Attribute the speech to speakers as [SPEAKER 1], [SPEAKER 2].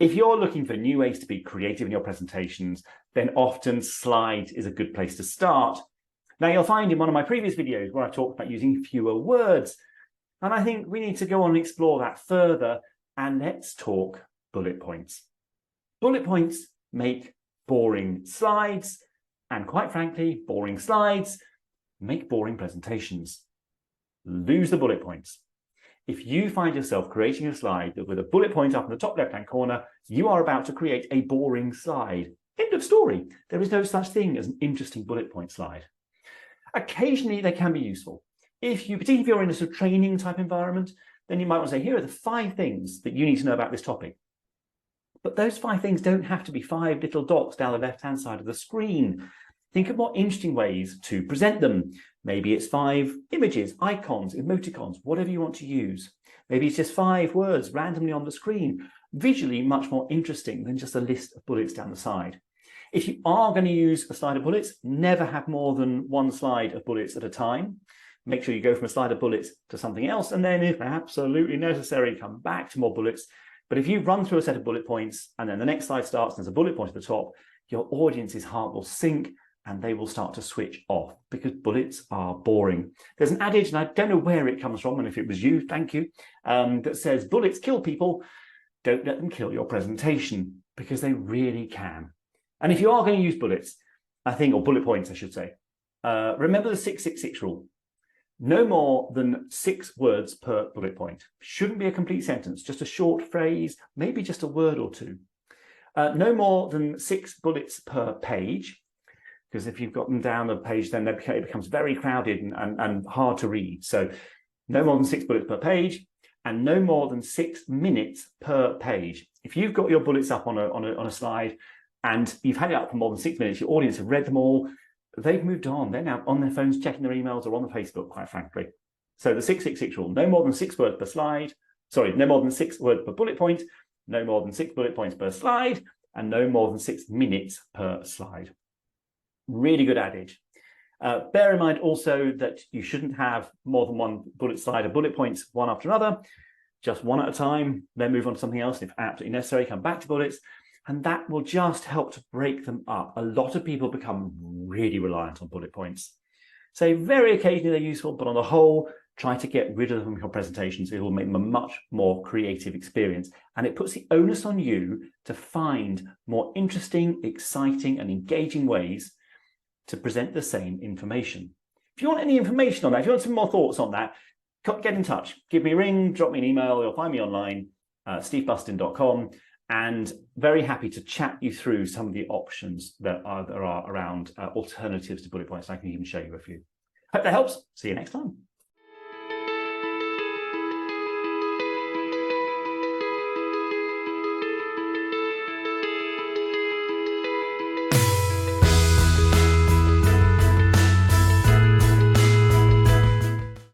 [SPEAKER 1] If you're looking for new ways to be creative in your presentations, then often slides is a good place to start. Now, you'll find in one of my previous videos where I talked about using fewer words, and I think we need to go on and explore that further, and let's talk bullet points. Bullet points make boring slides, and quite frankly, boring slides make boring presentations. Lose the bullet points. If you find yourself creating a slide with a bullet point up in the top left-hand corner, you are about to create a boring slide. End of story. There is no such thing as an interesting bullet point slide. Occasionally, they can be useful. Particularly if you're in a sort of training type environment, then you might want to say, here are the 5 things that you need to know about this topic. But those 5 things don't have to be 5 little dots down the left-hand side of the screen. Think of more interesting ways to present them. Maybe it's 5 images, icons, emoticons, whatever you want to use. Maybe it's just 5 words randomly on the screen, visually much more interesting than just a list of bullets down the side. If you are going to use a slide of bullets, never have more than 1 slide of bullets at a time. Make sure you go from a slide of bullets to something else, and then if absolutely necessary, come back to more bullets. But if you run through a set of bullet points and then the next slide starts and there's a bullet point at the top, your audience's heart will sink and they will start to switch off because bullets are boring. There's an adage, and I don't know where it comes from, and if it was you, thank you, that says bullets kill people, don't let them kill your presentation, because they really can. And if you are going to use bullets, I think, or bullet points, I should say, remember the 666 rule. No more than 6 words per bullet point. Shouldn't be a complete sentence, just a short phrase, maybe just a word or 2. No more than 6 bullets per page, because if you've got them down the page, then it becomes very crowded and hard to read. So no more than 6 bullets per page, and no more than 6 minutes per page. If you've got your bullets up on a slide and you've had it up for more than 6 minutes, your audience have read them all, they've moved on. They're now on their phones checking their emails or on the Facebook, quite frankly. So the 666 rule, no more than 6 words per slide. Sorry, no more than 6 words per bullet point, no more than 6 bullet points per slide, and no more than 6 minutes per slide. Really good adage. Bear in mind also that you shouldn't have more than 1 bullet slide of bullet points one after another, just 1 at a time, then move on to something else. If absolutely necessary, come back to bullets, and that will just help to break them up. A lot of people become really reliant on bullet points. So very occasionally they're useful, but on the whole, try to get rid of them from your presentations. It will make them a much more creative experience. And it puts the onus on you to find more interesting, exciting, and engaging ways to present the same information. If you want any information on that, if you want some more thoughts on that, get in touch. Give me a ring, drop me an email, you'll find me online, stevebustin.com, and very happy to chat you through some of the options that there are around alternatives to bullet points. I can even show you a few. Hope that helps. See you next time.